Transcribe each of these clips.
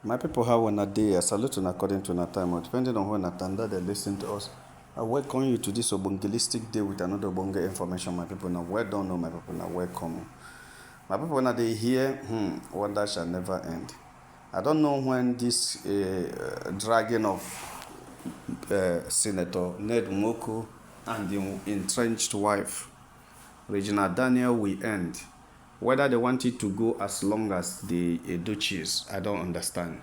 My people have one a day. I salute you according to our time, or depending on when Natanda they listen to us. I welcome you to this Obongelistic day with another Obonge information. My people now well don't know. My people now welcome. My people now they hear, wonder shall never end. I don't know when this dragging of Senator Ned Nwoko and the entrenched wife Regina-Daniel will end. Whether they want it to go as long as the Duchess, I don't understand.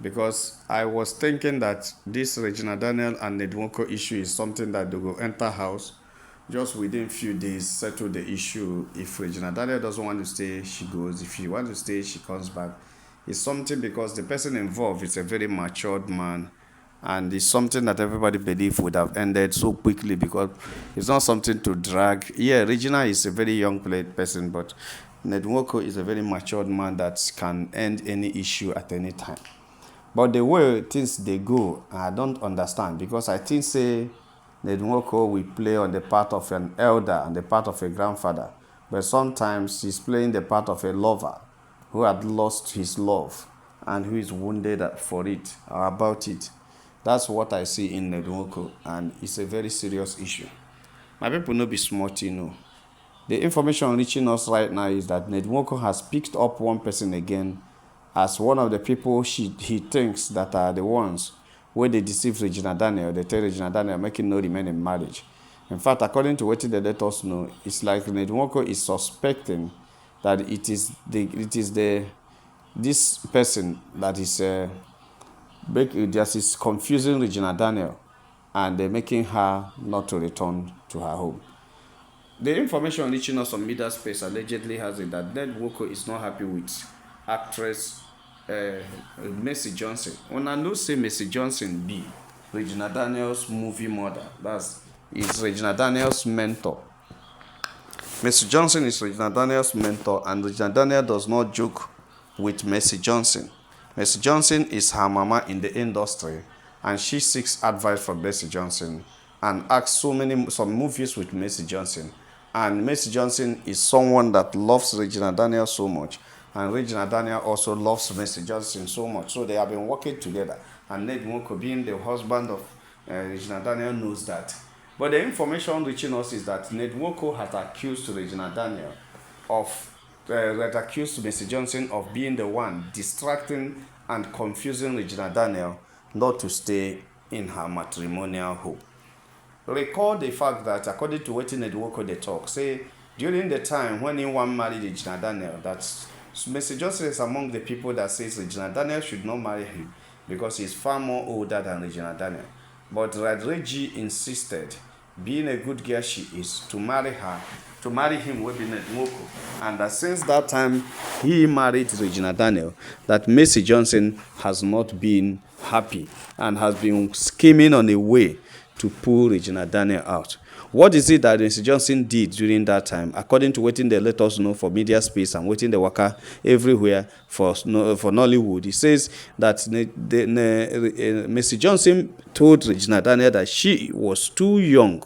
Because I was thinking that this Regina-Daniel and Nwoko issue is something that they will enter house just within few days, settle the issue. If Regina-Daniel doesn't want to stay, she goes. If she wants to stay, she comes back. It's something because the person involved is a very matured man, and it's something that everybody believes would have ended so quickly because it's not something to drag. Yeah, Regina is a very young person, but Nwoko is a very matured man that can end any issue at any time. But the way things they go, I don't understand because I think say Nwoko will play on the part of an elder and the part of a grandfather, but sometimes he's playing the part of a lover who had lost his love and who is wounded for it or about it. That's what I see in Nwoko, and it's a very serious issue. My people no be smart, you know. The information reaching us right now is that Nwoko has picked up one person again as one of the people he thinks that are the ones where they deceive Regina-Daniel. They tell Regina-Daniel making no remain in marriage. In fact, according to what they let us know, it's like Nwoko is suspecting that it is this person that is just is confusing Regina-Daniel, and they're making her not to return to her home. The information reaching us on media space allegedly has it that Nwoko is not happy with actress Mercy Johnson. When I know say Mercy Johnson be Regina-Daniel's movie mother, is Regina-Daniel's mentor. Mercy Johnson is Regina-Daniel's mentor, and Regina-Daniel does not joke with Mercy Johnson. Mercy Johnson is her mama in the industry, and she seeks advice from Mercy Johnson and acts some movies with Mercy Johnson. And Mercy Johnson is someone that loves Regina-Daniel so much, and Regina-Daniel also loves Mercy Johnson so much. So they have been working together, and Nwoko, being the husband of Regina-Daniel, knows that. But the information reaching us is that Nwoko has accused Regina-Daniel of accused Mercy Johnson of being the one distracting and confusing Regina-Daniel not to stay in her matrimonial home. Recall the fact that according to what Nwoko they talk, say during the time when he want married Regina-Daniel, that Mercy Johnson is among the people that says Regina-Daniel should not marry him because he's far more older than Regina-Daniel. But Reggie insisted, being a good girl she is, to marry him with Nwoko. And that since that time he married Regina-Daniel, that Mercy Johnson has not been happy and has been scheming on a way to pull Regina-Daniel out. What is it that Mercy Johnson did during that time? According to what they let us know for media space and waiting the worker everywhere for Nollywood, he says that Mercy Johnson told Regina-Daniel that she was too young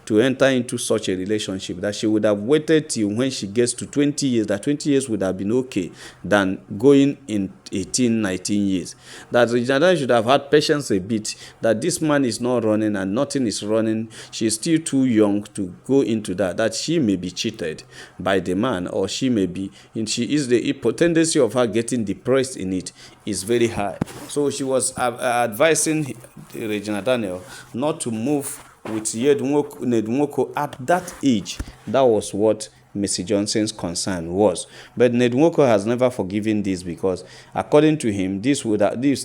to enter into such a relationship, that she would have waited till when she gets to 20 years, that 20 years would have been okay than going in 18, 19 years. That Regina should have had patience a bit, that this man is not running and nothing is running. She is still too young to go into that she may be cheated by the man, or she may be, and the tendency of her getting depressed in it is very high. So she was advising Regina-Daniel not to move with Nwoko at that age. That was what Mercy Johnson's concern was. But Nwoko has never forgiven this because, according to him, this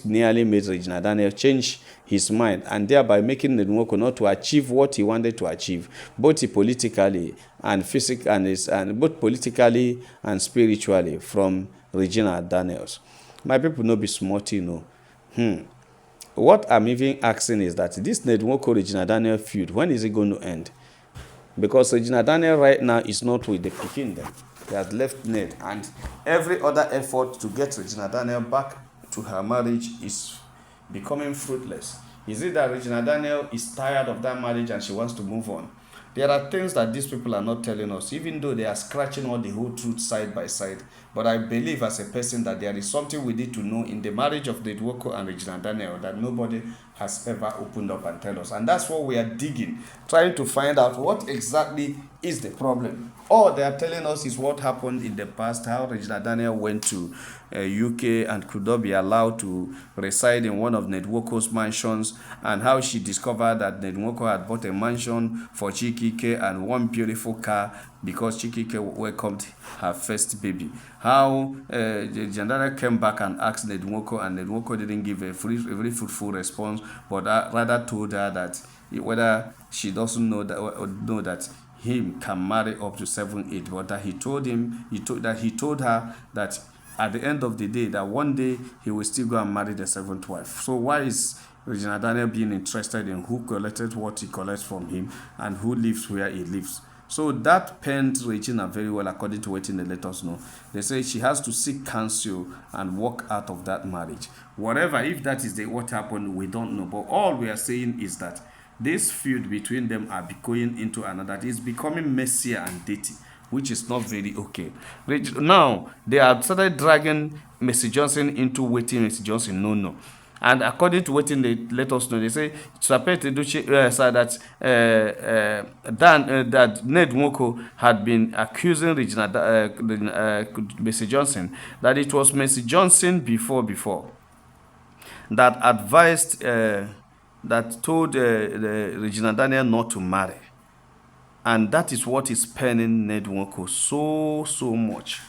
nearly made Regina-Daniel change his mind, and thereby making Nwoko not to achieve what he wanted to achieve, both politically and physically, and both politically and spiritually, from Regina-Daniels. My people no be smart, you know. What I'm even asking is that this Nwoko Regina-Daniel feud, when is it going to end? Because Regina-Daniel right now is not with the kingdom. They have left Ned, and every other effort to get Regina-Daniel back to her marriage is becoming fruitless. Is it that Regina-Daniel is tired of that marriage and she wants to move on? There are things that these people are not telling us, even though they are scratching all the whole truth side by side. But I believe as a person that there is something we need to know in the marriage of Nwoko and Regina-Daniel that nobody has ever opened up and tell us. And that's what we are digging, trying to find out what exactly is the problem. All they are telling us is what happened in the past, how Regina-Daniel went to UK and could not be allowed to reside in one of Nwoko's mansions, and how she discovered that Nwoko had bought a mansion for Chikike and one beautiful car because Chikike welcomed her first baby. How Jandana came back and asked Nwoko, and Nwoko didn't give a very fruitful response, but rather told her that whether she doesn't know that, or know that him can marry up to 7, 8, but that he told her that at the end of the day, that one day he will still go and marry the 7th wife. So why is Regina-Daniel being interested in who collected what he collects from him and who lives where he lives? So that pained Regina very well, according to what they let us know. They say she has to seek counsel and walk out of that marriage. Whatever, if that is what happened, we don't know. But all we are saying is that this feud between them are going into another. It's becoming messier and dirty, which is not very okay. Now, they have started dragging Mercy Johnson into waiting Mercy Johnson. No. And according to what they let us know, they say that that Ned Nwoko had been accusing Mercy Johnson, that it was Mercy Johnson before that advised, that told Regina-Daniel not to marry. And that is what is paining Ned Nwoko so much.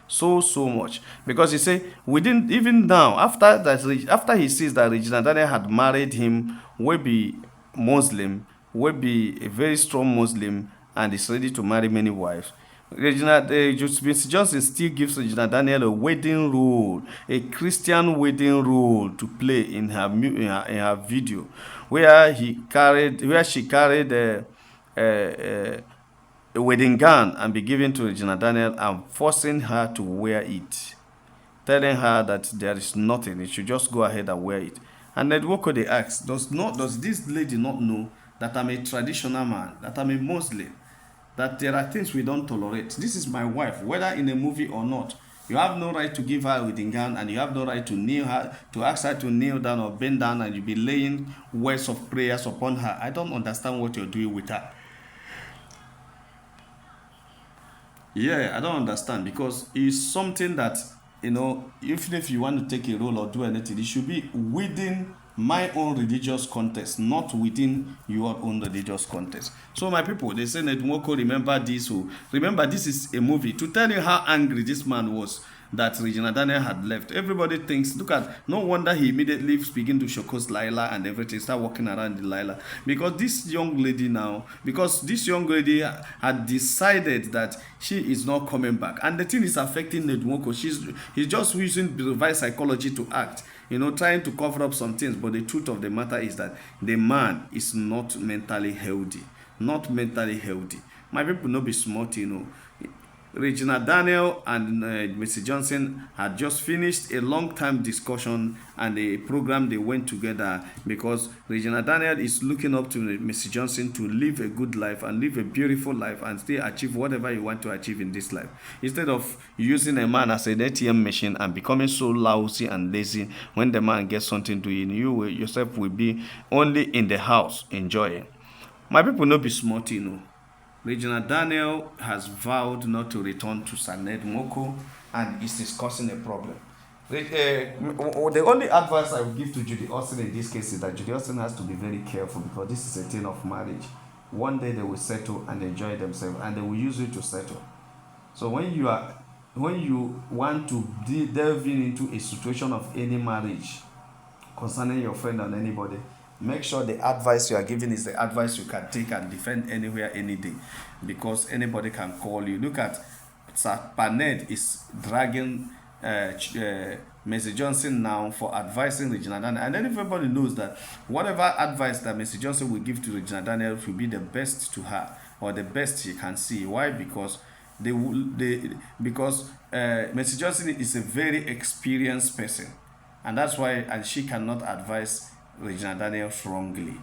So much. Because he say, within, even now, after he sees that Regina-Daniel had married him, will be Muslim, will be a very strong Muslim, and is ready to marry many wives, Mr. Johnson still gives Regina-Daniel a wedding role, a Christian wedding role to play in her video, where she carried a wedding gown and be given to Regina-Daniel and forcing her to wear it, telling her that there is nothing, she should just go ahead and wear it. And then Nwoko they ask, does this lady not know that I'm a traditional man, that I'm a Muslim, that there are things we don't tolerate? This is my wife, whether in a movie or not. You have no right to give her a wedding gown, and you have no right to ask her to kneel down or bend down, and you be laying words of prayers upon her. I don't understand what you're doing with her. Yeah, I don't understand, because it's something that, even if you want to take a role or do anything, it should be within my own religious context, not within your own religious context. So my people, they say that Nwoko, remember this is a movie to tell you how angry this man was that Regina-Daniel had left. Everybody thinks, look at, no wonder he immediately begin to showcase Lila and everything, start walking around the Lila. Because this young lady had decided that she is not coming back. And the thing is affecting Nwoko. He's just using reverse psychology to act, trying to cover up some things. But the truth of the matter is that the man is not mentally healthy. Not mentally healthy. My people no be smart, Regina-Daniel and Mr. Johnson had just finished a long-time discussion and a program. They went together because Regina-Daniel is looking up to Mr. Johnson to live a good life and live a beautiful life and still achieve whatever you want to achieve in this life, instead of using a man as an ATM machine and becoming so lousy and lazy. When the man gets something to eat, you yourself will be only in the house enjoying. My people no be smart, Regina-Daniel has vowed not to return to Sanet Nwoko and is causing a problem. The only advice I would give to Judy Austin in this case is that Judy Austin has to be very careful, because this is a thing of marriage. One day they will settle and enjoy themselves, and they will use it to settle. So when you want to delve into a situation of any marriage concerning your friend and anybody, make sure the advice you are giving is the advice you can take and defend anywhere, any day, because anybody can call you. Look at Ned is dragging Mercy Johnson now for advising Regina-Daniel, and then everybody knows that whatever advice that Mercy Johnson will give to Regina-Daniel will be the best to her, or the best she can see. Why? Because Mercy Johnson is a very experienced person, and that's why, and she cannot advise Regina-Daniel wrongly.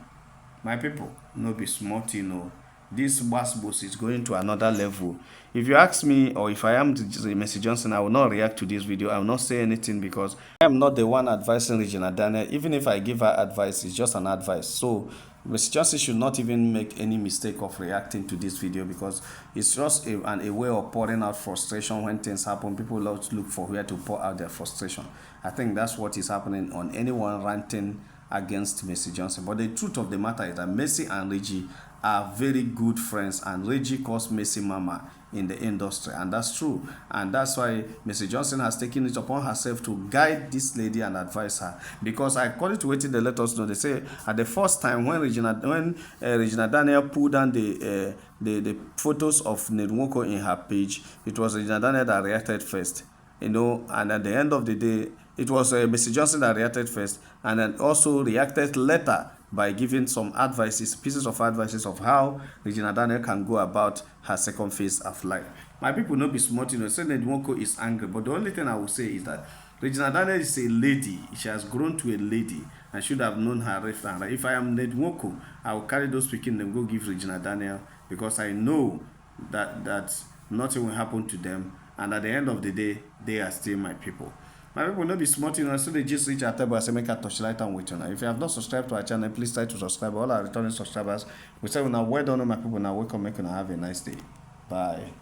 My people, no be smart, this Basbos is going to another level. If you ask me, or if I am Mercy Johnson, I will not react to this video. I will not say anything because I am not the one advising Regina-Ned. Even if I give her advice, it's just an advice. So Mercy Johnson should not even make any mistake of reacting to this video because it's just a way of pouring out frustration when things happen. People love to look for where to pour out their frustration. I think that's what is happening on anyone ranting against Mercy Johnson. But the truth of the matter is that Mercy and Reggie are very good friends, and Reggie calls Mercy Mama in the industry, and that's true. And that's why Mercy Johnson has taken it upon herself to guide this lady and advise her. Because according to what they let us know, they say at the first time when Regina-Ned pulled down the photos of Nwoko in her page, it was Regina-Ned that reacted first. And at the end of the day, it was Mercy Johnson that reacted first, and then also reacted later by giving some pieces of advices of how Regina-Ned can go about her second phase of life. My people not be smart, say that Nwoko is angry, but the only thing I will say is that Regina-Ned is a lady. She has grown to a lady and should have known her left and right. If I am Nwoko, I will carry those speaking them go give Regina-Ned because I know that nothing will happen to them, and at the end of the day, they are still my people. My people not be smart, so they just reach our table and say make a touch light and wait. If you have not subscribed to our channel, please try to subscribe. All our returning subscribers, we say well done, my people. Now welcome, make you have a nice day. Bye.